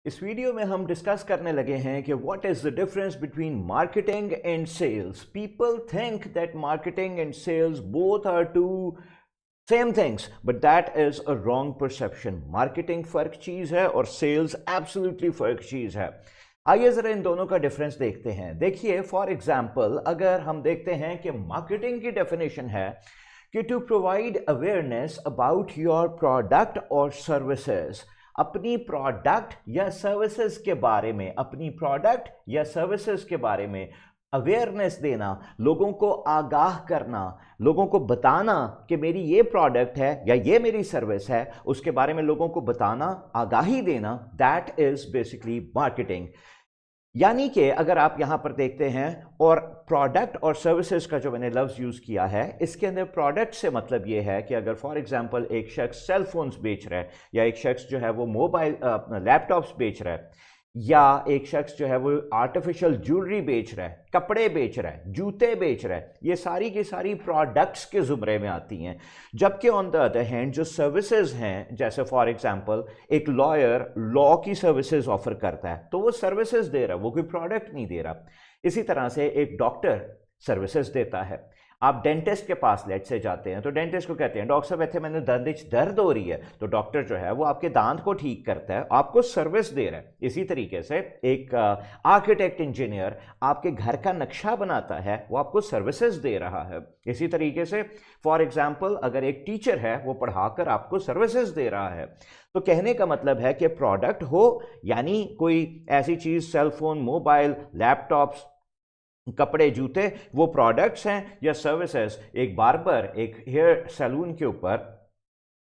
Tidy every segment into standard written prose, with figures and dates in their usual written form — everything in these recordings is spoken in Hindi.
इस वीडियो में हम डिस्कस करने लगे हैं कि what is the difference between marketing and sales. People think that marketing and sales both are two same things, but that is a wrong perception. Marketing फर्क चीज है और सेल्स एब्सोल्युटली फर्क चीज है। आइए जरा इन दोनों का डिफरेंस देखते हैं। देखिए, फॉर एग्जाम्पल अगर हम देखते हैं कि मार्केटिंग की डेफिनेशन है कि to provide awareness about your product और सर्विसेज, अपनी प्रोडक्ट या सर्विसेज के बारे में, अपनी प्रोडक्ट या सर्विसेज के बारे में अवेयरनेस देना, लोगों को आगाह करना, लोगों को बताना कि मेरी ये प्रोडक्ट है या ये मेरी सर्विस है, उसके बारे में लोगों को बताना, आगाही देना, दैट इज बेसिकली मार्केटिंग। यानी कि अगर आप यहां पर देखते हैं, और प्रोडक्ट और सर्विसेज का जो मैंने लफ्ज़ यूज़ किया है, इसके अंदर प्रोडक्ट से मतलब ये है कि अगर फॉर एग्जांपल एक शख्स सेल फोन्स बेच रहा है, या एक शख्स जो है वो मोबाइल लैपटॉप्स बेच रहा है, या एक शख्स जो है वो आर्टिफिशियल ज्वेलरी बेच रहा है, कपड़े बेच रहा है, जूते बेच रहा है, ये सारी की सारी प्रोडक्ट्स के ज़ुमरे में आती हैं। जबकि ऑन द अदर हैंड जो सर्विसेज हैं, जैसे फॉर एग्जांपल एक लॉयर लॉ की सर्विसेज ऑफर करता है, तो वो सर्विसेज दे रहा है, वो कोई प्रोडक्ट नहीं दे रहा। इसी तरह से एक डॉक्टर सर्विसेज देता है। आप डेंटिस्ट के पास लेट से जाते हैं तो डेंटिस्ट को कहते हैं, डॉक्टर साहब इतने मैंने दर्द हो रही है, तो डॉक्टर जो है वो आपके दांत को ठीक करता है, आपको सर्विस दे रहा है। इसी तरीके से एक आर्किटेक्ट इंजीनियर आपके घर का नक्शा बनाता है, वो आपको सर्विसेज दे रहा है। इसी तरीके से फॉर एग्जाम्पल अगर एक टीचर है, वो पढ़ाकर आपको सर्विसेज दे रहा है। तो कहने का मतलब है कि प्रोडक्ट हो, यानी कोई ऐसी चीज, सेलफोन, मोबाइल, लैपटॉप्स, कपड़े, जूते, वो प्रोडक्ट्स हैं, या सर्विसेज। एक बार्बर, एक हेयर सैलून के ऊपर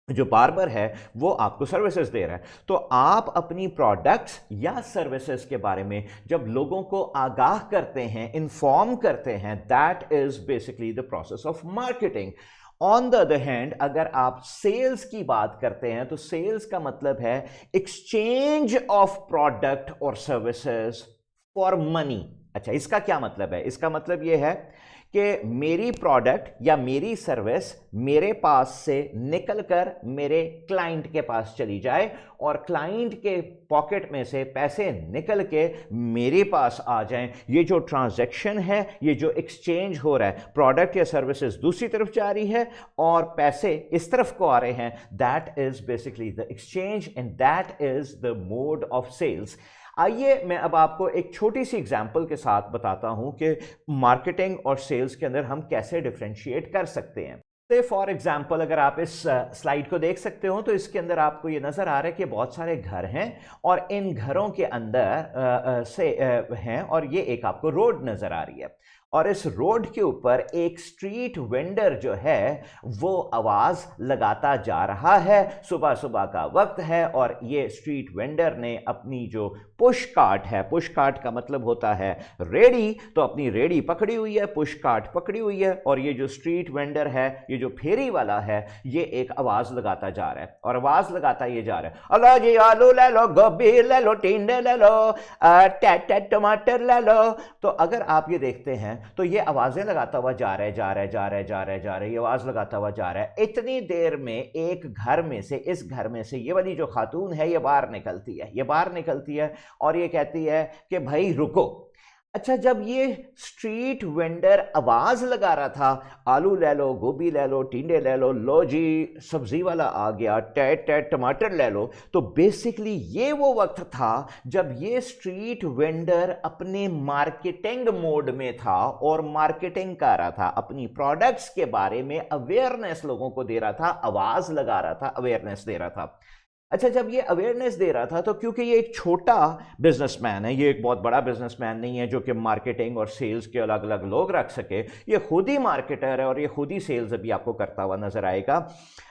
जो बार्बर है वो आपको सर्विसेज दे रहा है। तो आप अपनी प्रोडक्ट्स या सर्विसेज के बारे में जब लोगों को आगाह करते हैं, इन्फॉर्म करते हैं, that is basically the process of marketing. On the other hand अगर आप सेल्स की बात करते हैं, तो सेल्स का मतलब है एक्सचेंज ऑफ प्रोडक्ट और सर्विसेज फॉर मनी। अच्छा, इसका क्या मतलब है? इसका मतलब यह है कि मेरी प्रोडक्ट या मेरी सर्विस मेरे पास से निकलकर मेरे क्लाइंट के पास चली जाए, और क्लाइंट के पॉकेट में से पैसे निकल के मेरे पास आ जाएं। ये जो ट्रांजैक्शन है, ये जो एक्सचेंज हो रहा है, प्रोडक्ट या सर्विसेज दूसरी तरफ जा रही है और पैसे इस तरफ को आ रहे हैं, that is basically the exchange and that is the mode of sales. आइए मैं अब आपको एक छोटी सी एग्जांपल के साथ बताता हूं कि मार्केटिंग और सेल्स के अंदर हम कैसे डिफरेंशिएट कर सकते हैं। फॉर एग्जाम्पल अगर आप इस स्लाइड को देख सकते हो, तो इसके अंदर आपको ये नजर आ रहा है कि बहुत सारे घर हैं, और इन घरों के अंदर से हैं, और ये एक आपको रोड नजर आ रही है, और इस रोड के ऊपर एक स्ट्रीट वेंडर जो है वो आवाज लगाता जा रहा है। सुबह सुबह का वक्त है, और ये स्ट्रीट वेंडर ने अपनी जो पुश कार्ट है, पुश कार्ट का मतलब होता है रेडी, तो अपनी रेडी पकड़ी हुई है, पुश कार्ट पकड़ी हुई है, और ये जो स्ट्रीट वेंडर है, ये जो फेरी वाला है, ये एक आवाज लगाता जा रहा है, और आवाज लगाता ये जा रहा है, अल्लाह जी आलू ले लो, गोभी ले लो, टिंडे ले लो, टमाटर ले लो। तो अगर आप ये देखते हैं तो ये आवाजें लगाता हुआ जा रहा है, जा रहा है, जा रहा है, जा रहा है, जा रहा है, ये आवाज लगाता हुआ जा रहा है। इतनी देर में एक घर में से, इस घर में से ये वाली जो खातून है, ये बाहर निकलती है, ये बाहर निकलती है, और ये कहती है कि भाई रुको। अच्छा, जब ये स्ट्रीट वेंडर आवाज लगा रहा था, आलू ले लो, गोभी ले लो, टिंडे ले लो जी सब्जी वाला आ गया, टमाटर ले लो, तो बेसिकली ये वो वक्त था जब ये स्ट्रीट वेंडर अपने मार्केटिंग मोड में था, और मार्केटिंग कर रहा था, अपनी प्रोडक्ट्स के बारे में अवेयरनेस लोगों को दे रहा था, आवाज लगा रहा था, अवेयरनेस दे रहा था। अच्छा, जब ये अवेयरनेस दे रहा था, तो क्योंकि ये एक छोटा बिजनेसमैन है, ये एक बहुत बड़ा बिजनेसमैन नहीं है जो कि मार्केटिंग और सेल्स के अलग अलग लोग रख सके, ये खुद ही मार्केटर है और ये खुद ही सेल्स अभी आपको करता हुआ नजर आएगा।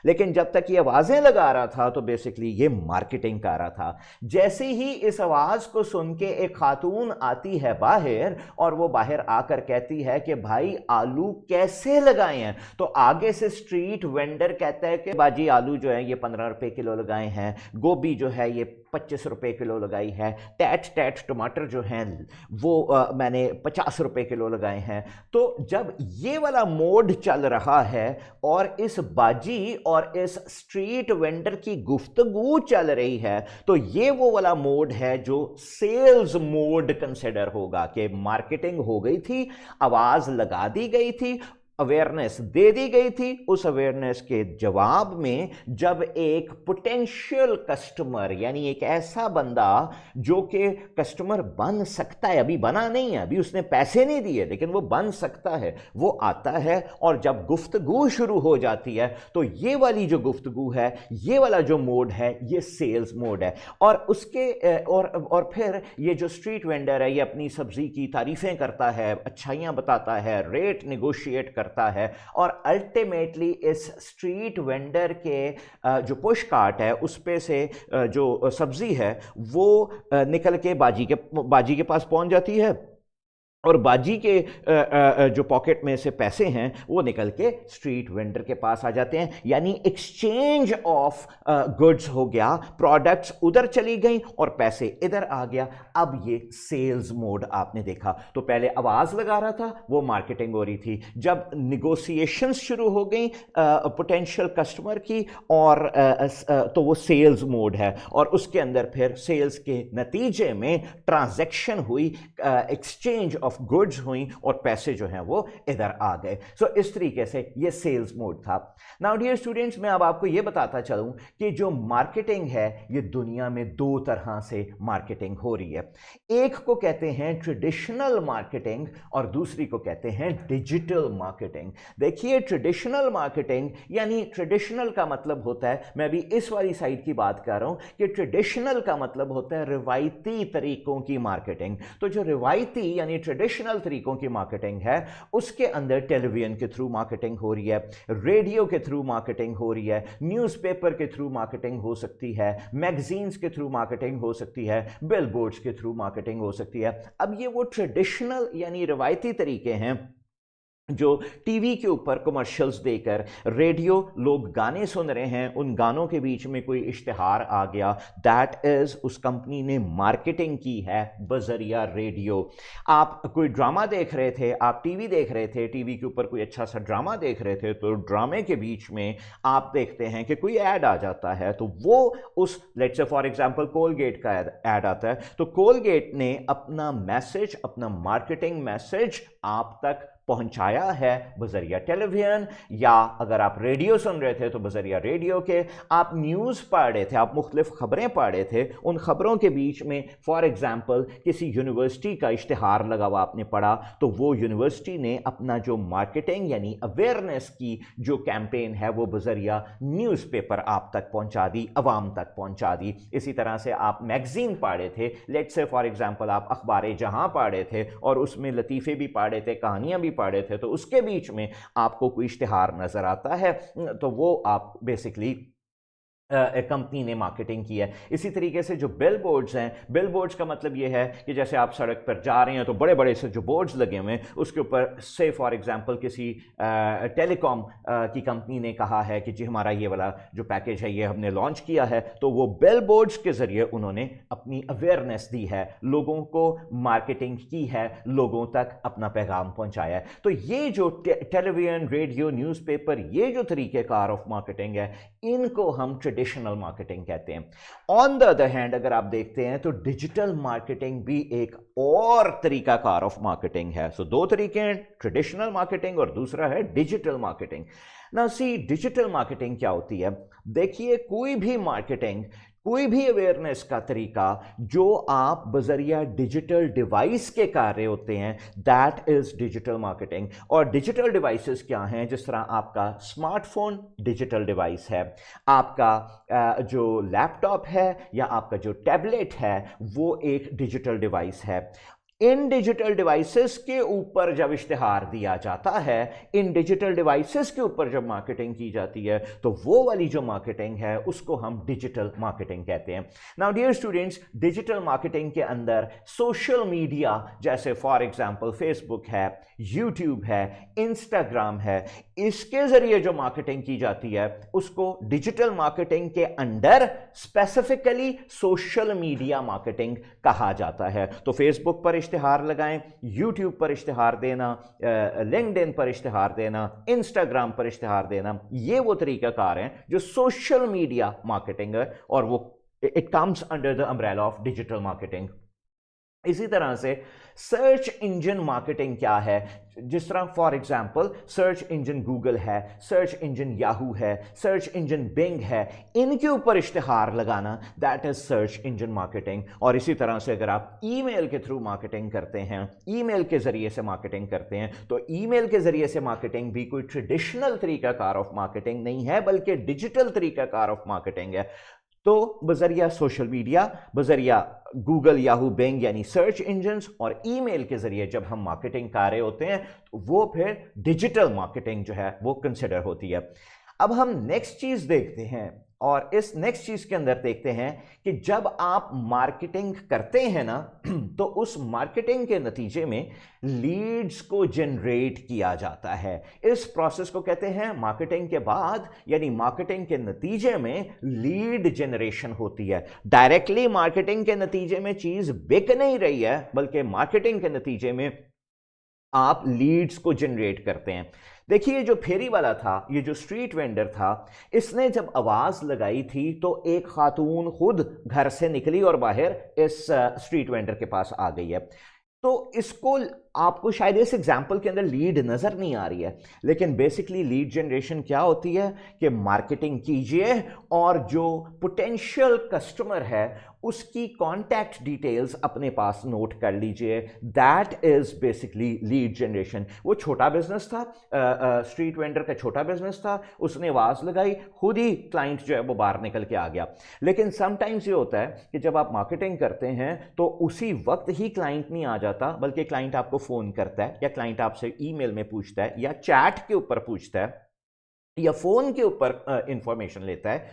लेकिन जब तक ये आवाजें लगा रहा था, तो बेसिकली ये मार्केटिंग कर रहा था। जैसे ही इस आवाज को सुन के एक खातून आती है बाहर, और वो बाहर आकर कहती है कि भाई आलू कैसे लगाए हैं, तो आगे से स्ट्रीट वेंडर कहता है कि बाजी आलू जो है ये 15 रुपए किलो लगाए हैं, हैं, गोभी जो है ये 25 रुपए किलो लगाई है, टैट टमाटर जो हैं वो मैंने 50 रुपए किलो लगाए हैं। तो जब ये वाला मोड चल रहा है और इस बाजी और इस स्ट्रीट वेंडर की गुफ्तगू चल रही है, तो ये वो वाला मोड है जो सेल्स मोड कंसिडर होगा कि मार्केटिंग हो गई थी, आवाज लगा दी गई थी, अवेयरनेस दे दी गई थी। उस अवेयरनेस के जवाब में जब एक पोटेंशियल कस्टमर, यानी एक ऐसा बंदा जो कि कस्टमर बन सकता है, अभी बना नहीं है, अभी उसने पैसे नहीं दिए लेकिन वो बन सकता है, वो आता है और जब गुफ्तगू शुरू हो जाती है तो ये वाली जो गुफ्तगू है, ये वाला जो मोड है, ये सेल्स मोड है। और उसके और फिर ये जो स्ट्रीट वेंडर है ये अपनी सब्जी की तारीफें करता है, अच्छाइयां बताता है, रेट निगोशिएट करता है और अल्टीमेटली इस स्ट्रीट वेंडर के जो पुश कार्ट है उस पे से जो सब्जी है वो निकल के बाजी के पास पहुंच जाती है और बाजी के जो पॉकेट में से पैसे हैं वो निकल के स्ट्रीट वेंडर के पास आ जाते हैं। यानी एक्सचेंज ऑफ गुड्स हो गया, प्रोडक्ट्स उधर चली गई और पैसे इधर आ गया। अब ये सेल्स मोड आपने देखा। तो पहले आवाज लगा रहा था, वो मार्केटिंग हो रही थी। जब निगोशिएशंस शुरू हो गई पोटेंशियल कस्टमर की और तो वो सेल्स मोड है और उसके अंदर फिर सेल्स के नतीजे में ट्रांजैक्शन हुई, एक्सचेंज ऑफ गुड्स हुई और पैसे जो हैं वो इधर आ गए। सो इस तरीके से ये सेल्स मोड था। नाउ डियर स्टूडेंट्स, मैं अब आपको ये बताता चलूं कि जो मार्केटिंग है ये दुनिया में दो तरह से मार्केटिंग हो रही है। एक को कहते हैं ट्रेडिशनल मार्केटिंग और दूसरी को कहते हैं डिजिटल मार्केटिंग। देखिए, ट्रेडिशनल मार्केटिंग यानी ट्रेडिशनल का मतलब होता है, मैं अभी इस वाली साइड की बात कर रहा हूं कि ट्रेडिशनल का मतलब होता है रिवायती तरीकों की मार्केटिंग। तो जो रिवायती यानी ट्रेडिशनल तरीकों की मार्केटिंग है उसके अंदर टेलीविजन के थ्रू मार्केटिंग हो रही है, रेडियो के थ्रू मार्केटिंग हो रही है, न्यूज़पेपर के थ्रू मार्केटिंग हो सकती है, मैगजीन्स के थ्रू मार्केटिंग हो सकती है, बिलबोर्ड्स के थ्रू मार्केटिंग हो सकती है। अब ये वो ट्रेडिशनल यानी रिवायती तरीके हैं जो टीवी के ऊपर कमर्शियल्स देकर, रेडियो लोग गाने सुन रहे हैं, उन गानों के बीच में कोई इश्तिहार आ गया, दैट इज उस कंपनी ने मार्केटिंग की है बजरिया रेडियो। आप कोई ड्रामा देख रहे थे, आप टीवी देख रहे थे, टीवी के ऊपर कोई अच्छा सा ड्रामा देख रहे थे, तो ड्रामे के बीच में आप देखते हैं कि कोई ऐड आ जाता है, तो वो उस let's say for example Colgate का ऐड आता है, तो कोलगेट ने अपना मैसेज, अपना मार्केटिंग मैसेज आप तक पहुंचाया है बजरिया टेलीविजन, या अगर आप रेडियो सुन रहे थे तो बजरिया रेडियो के, आप न्यूज़ पढ़ रहे थे, आप मुख्तलिफ खबरें पढ़ रहे थे, उन खबरों के बीच में फॉर एग्जांपल किसी यूनिवर्सिटी का इश्तिहार लगा हुआ आपने पढ़ा, तो वो यूनिवर्सिटी ने अपना जो मार्केटिंग यानी अवेयरनेस की जो कैंपेन है वो बजरिया न्यूज़पेपर आप तक पहुंचा दी, अवाम तक पहुंचा दी। इसी तरह से आप मैगजीन पढ़ रहे थे, लेट्स से फॉर एग्जांपल आप अखबार जहां पढ़ रहे थे और उसमें लतीफ़े भी पढ़ रहे थे, कहानियां भी पढ़ रहे थे, तो उसके बीच में आपको कोई इश्तिहार नजर आता है तो वो आप बेसिकली कंपनी ने मार्केटिंग की है। इसी तरीके से जो बिल बोर्ड्स हैं, बिल बोर्ड्स का मतलब ये है कि जैसे आप सड़क पर जा रहे हैं तो बड़े बड़े से जो बोर्ड्स लगे हुए हैं उसके ऊपर से फॉर एग्जांपल किसी टेलीकॉम की कंपनी ने कहा है कि जी हमारा ये वाला जो पैकेज है ये हमने लॉन्च किया है, तो वो बिल बोर्ड्स के जरिए उन्होंने अपनी अवेयरनेस दी है, लोगों को मार्केटिंग की है, लोगों तक अपना पैगाम पहुंचाया है। तो ये जो टेलीविजन, रेडियो, न्यूज़पेपर, ये जो तरीक़ेकार ऑफ मार्केटिंग है, इनको हम ट्रेडिशनल मार्केटिंग कहते हैं। ऑन द अदर हैंड अगर आप देखते हैं तो डिजिटल मार्केटिंग भी एक और तरीकाकार ऑफ मार्केटिंग है। सो दो तरीके हैं, ट्रेडिशनल मार्केटिंग और दूसरा है digital marketing. Now see, digital marketing क्या होती है? देखिए, कोई भी मार्केटिंग, कोई भी अवेयरनेस का तरीका जो आप बजरिया डिजिटल डिवाइस के कार्य होते हैं, दैट इज डिजिटल मार्केटिंग। और डिजिटल डिवाइसेस क्या हैं? जिस तरह आपका स्मार्टफोन डिजिटल डिवाइस है, आपका जो लैपटॉप है या आपका जो टैबलेट है वो एक डिजिटल डिवाइस है। इन डिजिटल डिवाइसेस के ऊपर जब इश्तिहार दिया जाता है, इन डिजिटल डिवाइसेस के ऊपर जब मार्केटिंग की जाती है, तो वो वाली जो मार्केटिंग है उसको हम डिजिटल मार्केटिंग कहते हैं। Now dear students, digital marketing के अंदर सोशल मीडिया जैसे फॉर एग्जांपल फेसबुक है, यूट्यूब है, इंस्टाग्राम है, इसके जरिए जो मार्केटिंग की जाती है उसको डिजिटल मार्केटिंग के under specifically social media marketing कहा जाता है। तो फेसबुक पर इश्तिहार लगाएं, यूट्यूब पर इश्तिहार देना, लिंक्डइन पर इश्तिहार देना, इंस्टाग्राम पर इश्तिहार देना, ये वो तरीकाकार हैं जो सोशल मीडिया मार्केटिंग है और वो it comes under the umbrella of digital marketing. इसी तरह से सर्च इंजन मार्केटिंग क्या है, जिस तरह for example search engine Google है, सर्च इंजन याहू है, सर्च इंजन बिंग है, इनके ऊपर इश्तिहार लगाना, that is search engine marketing. और इसी तरह से अगर आप ईमेल के थ्रू मार्केटिंग करते हैं, ईमेल के जरिए से मार्केटिंग करते हैं, तो ईमेल के जरिए से मार्केटिंग भी कोई ट्रेडिशनल तरीकाकार ऑफ मार्केटिंग नहीं है बल्कि डिजिटल तरीकाकार ऑफ मार्केटिंग है। तो बजरिया सोशल मीडिया, बजरिया गूगल, याहू, बिंग यानी सर्च इंजन्स और ईमेल के जरिए जब हम मार्केटिंग कर रहे होते हैं तो वो फिर डिजिटल मार्केटिंग जो है वो कंसिडर होती है। अब हम नेक्स्ट चीज देखते हैं और इस नेक्स्ट चीज के अंदर देखते हैं कि जब आप मार्केटिंग करते हैं ना तो उस मार्केटिंग के नतीजे में लीड्स को जनरेट किया जाता है। इस प्रोसेस को कहते हैं मार्केटिंग के बाद, यानी मार्केटिंग के नतीजे में लीड जनरेशन होती है। डायरेक्टली मार्केटिंग के नतीजे में चीज बिक नहीं रही है बल्कि मार्केटिंग के नतीजे में आप लीड्स को जनरेट करते हैं। देखिए जो फेरी वाला था, ये जो स्ट्रीट वेंडर था, इसने जब आवाज लगाई थी तो एक खातून खुद घर से निकली और बाहर इस स्ट्रीट वेंडर के पास आ गई है। तो इसको आपको शायद इस एग्जाम्पल के अंदर लीड नजर नहीं आ रही है, लेकिन बेसिकली लीड जनरेशन क्या होती है कि मार्केटिंग कीजिए और जो पोटेंशियल कस्टमर है उसकी कॉन्टैक्ट डिटेल्स अपने पास नोट कर लीजिए। That is basically lead generation. वो छोटा बिजनेस था, स्ट्रीट वेंडर का छोटा बिजनेस था, उसने आवाज लगाई, खुद ही क्लाइंट जो है वो बाहर निकल के आ गया। लेकिन समटाइम्स ये होता है कि जब आप मार्केटिंग करते हैं तो उसी वक्त ही क्लाइंट नहीं आ जाता बल्कि क्लाइंट आपको फोन करता है या क्लाइंट आपसे ईमेल में पूछता है या चैट के ऊपर पूछता है या फोन के ऊपर इंफॉर्मेशन लेता है।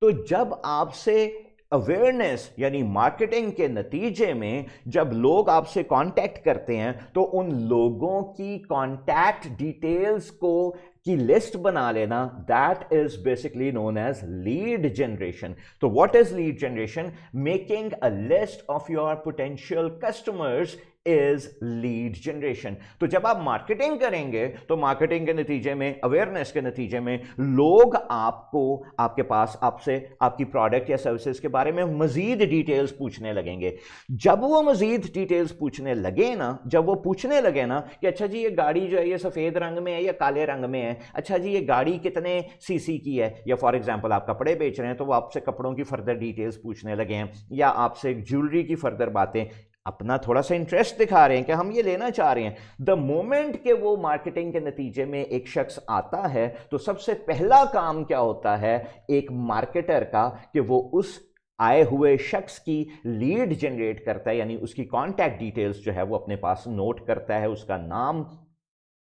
तो जब आपसे अवेयरनेस यानी मार्केटिंग के नतीजे में जब लोग आपसे कांटेक्ट करते हैं तो उन लोगों की कांटेक्ट डिटेल्स को की लिस्ट बना लेना, that is basically known as lead generation. तो what is lead generation? Making a list of your potential customers is lead generation. तो जब आप मार्केटिंग करेंगे तो मार्केटिंग के नतीजे में, अवेयरनेस के नतीजे में लोग आपको, आपके पास आपसे आपकी प्रोडक्ट या सर्विसेज के बारे में मजीद डिटेल्स पूछने लगेंगे। जब वो मजीद डिटेल्स पूछने लगे ना, जब वो पूछने लगे ना कि अच्छा जी ये गाड़ी जो है ये सफेद रंग में है या काले रंग में है, अच्छा जी ये गाड़ी कितने सीसी की है, या फॉर एग्जांपल आप कपड़े बेच रहे हैं तो वो आपसे कपड़ों की फर्दर डिटेल्स पूछने लगे हैं, या आपसे ज्वेलरी की फर्दर बातें, अपना थोड़ा सा इंटरेस्ट दिखा रहे हैं कि हम ये लेना चाह रहे हैं। द मोमेंट के वो मार्केटिंग के नतीजे में एक शख्स आता है तो सबसे पहला काम क्या होता है एक मार्केटर का कि वो उस आए हुए शख्स की लीड जनरेट करता है, यानी उसकी कॉन्टैक्ट डिटेल्स जो है वो अपने पास नोट करता है। उसका नाम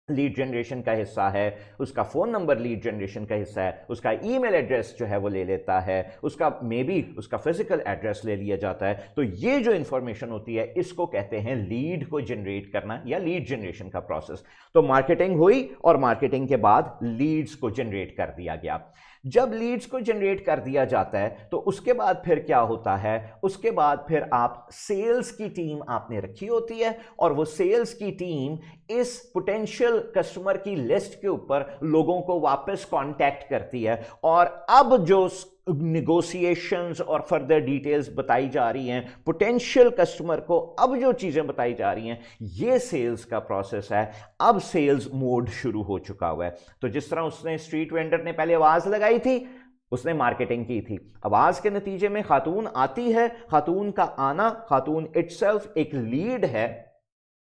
लीड जनरेशन का हिस्सा है, उसका फ़ोन नंबर लीड जनरेशन का हिस्सा है, उसका ईमेल एड्रेस जो है वो ले लेता है, उसका मे बी उसका फिजिकल एड्रेस ले लिया जाता है। तो ये जो इंफॉर्मेशन होती है इसको कहते हैं लीड को जनरेट करना या लीड जनरेशन का प्रोसेस। तो मार्केटिंग हुई और मार्केटिंग के बाद लीड्स को जनरेट कर दिया गया। जब लीड्स को जनरेट कर दिया जाता है तो उसके बाद फिर क्या होता है, उसके बाद फिर आप सेल्स की टीम आपने रखी होती है और वो सेल्स की टीम इस पोटेंशियल कस्टमर की लिस्ट के ऊपर लोगों को वापस कांटेक्ट करती है। और अब जो निगोशिएशंस और फर्दर डिटेल्स बताई जा रही हैं पोटेंशियल कस्टमर को, अब जो चीजें बताई जा रही हैं ये सेल्स का प्रोसेस है। अब सेल्स मोड शुरू हो चुका हुआ है। तो जिस तरह उसने स्ट्रीट वेंडर ने पहले आवाज लगाई थी, उसने मार्केटिंग की थी, आवाज के नतीजे में खातून आती है, खातून का आना, खातून इटसेल्फ एक लीड है।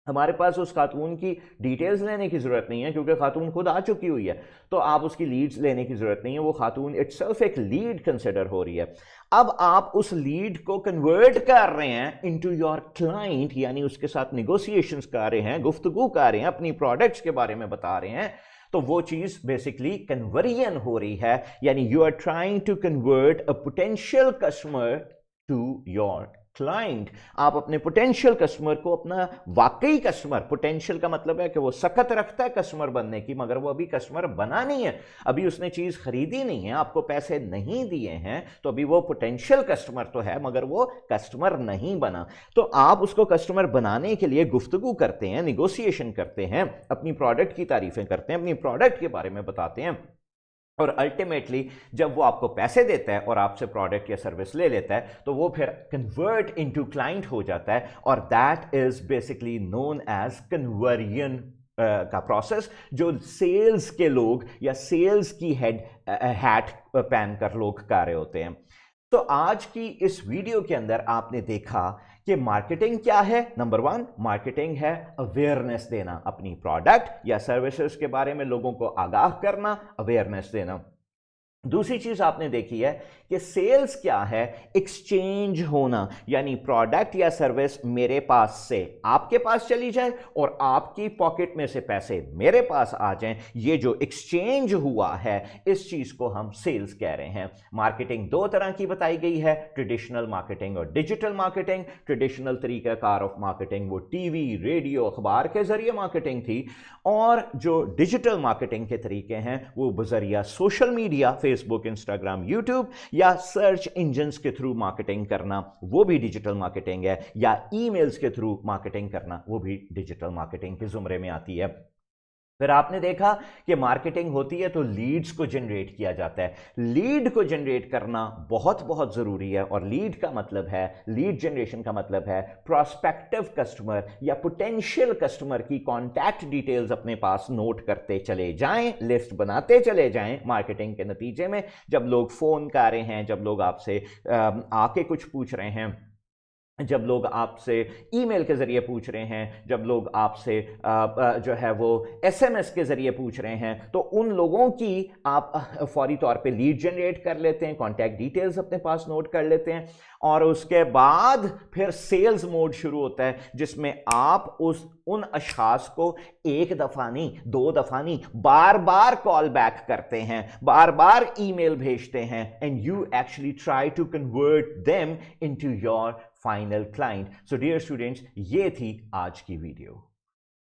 हमारे पास उस खातून की डिटेल्स लेने की जरूरत नहीं है क्योंकि खातून खुद आ चुकी हुई है, तो आप उसकी लीड्स लेने की जरूरत नहीं है। वो खातून इटसेल्फ एक लीड कंसिडर हो रही है। अब आप उस लीड को कन्वर्ट कर रहे हैं इनटू योर क्लाइंट, यानी उसके साथ निगोशिएशंस कर रहे हैं, गुफ्तगू कर रहे हैं, अपनी प्रोडक्ट्स के बारे में बता रहे हैं। तो वो चीज बेसिकली कन्वर्जन हो रही है, यानी you are trying to convert a potential customer to your client, आप अपने पोटेंशियल कस्टमर को, अपना वाकई कस्टमर, पोटेंशियल का मतलब है कि वो सकत रखता है कस्टमर बनने की, मगर वो अभी कस्टमर बना नहीं है, अभी उसने चीज खरीदी नहीं है, आपको पैसे नहीं दिए हैं, तो अभी वो पोटेंशियल कस्टमर तो है मगर वो कस्टमर नहीं बना। तो आप उसको कस्टमर बनाने के लिए गुफ्तगू करते हैं, निगोशिएशन करते हैं, अपनी प्रोडक्ट की तारीफें करते हैं, अपनी प्रोडक्ट के बारे में बताते हैं, और अल्टीमेटली जब वो आपको पैसे देता है और आपसे प्रोडक्ट या सर्विस ले लेता है तो वो फिर कन्वर्ट इनटू क्लाइंट हो जाता है, और that is basically known as conversion का प्रोसेस, जो सेल्स के लोग या सेल्स की हैट पहन कर लोग कर रहे होते हैं। तो आज की इस वीडियो के अंदर आपने देखा कि मार्केटिंग क्या है। नंबर 1 मार्केटिंग है अवेयरनेस देना, अपनी प्रोडक्ट या सर्विसेज के बारे में लोगों को आगाह करना, अवेयरनेस देना। दूसरी चीज आपने देखी है कि सेल्स क्या है, एक्सचेंज होना, यानी प्रोडक्ट या सर्विस मेरे पास से आपके पास चली जाए और आपकी पॉकेट में से पैसे मेरे पास आ जाएं, ये जो एक्सचेंज हुआ है इस चीज को हम सेल्स कह रहे हैं। मार्केटिंग 2 तरह की बताई गई है, ट्रेडिशनल मार्केटिंग और डिजिटल मार्केटिंग। ट्रेडिशनल तरीकाकार ऑफ मार्केटिंग वो टीवी, रेडियो, अखबार के जरिए मार्केटिंग थी, और जो डिजिटल मार्केटिंग के तरीके हैं वो बजरिया social media, Facebook, Instagram, YouTube या सर्च इंजन्स के थ्रू मार्केटिंग करना, वो भी डिजिटल मार्केटिंग है, या ईमेल्स के थ्रू मार्केटिंग करना, वो भी डिजिटल मार्केटिंग के जुमरे में आती है। फिर आपने देखा कि मार्केटिंग होती है तो लीड्स को जनरेट किया जाता है। लीड को जनरेट करना बहुत बहुत जरूरी है, और लीड का मतलब है, लीड जनरेशन का मतलब है प्रोस्पेक्टिव कस्टमर या पोटेंशियल कस्टमर की कॉन्टैक्ट डिटेल्स अपने पास नोट करते चले जाएं, लिस्ट बनाते चले जाएं। मार्केटिंग के नतीजे में जब लोग फोन कर रहे हैं, जब लोग आपसे आके कुछ पूछ रहे हैं, जब लोग आपसे ईमेल के ज़रिए पूछ रहे हैं, जब लोग आपसे जो है वो एसएमएस के ज़रिए पूछ रहे हैं, तो उन लोगों की आप फौरी तौर पे लीड जनरेट कर लेते हैं, कॉन्टैक्ट डिटेल्स अपने पास नोट कर लेते हैं, और उसके बाद फिर सेल्स मोड शुरू होता है, जिसमें आप उन अशखास को 1 दफ़ा नहीं, 2 दफ़ा नहीं, बार बार कॉल बैक करते हैं, बार बार ईमेल भेजते हैं, and you actually try to convert them into your final client. So dear students, ये थी आज की वीडियो।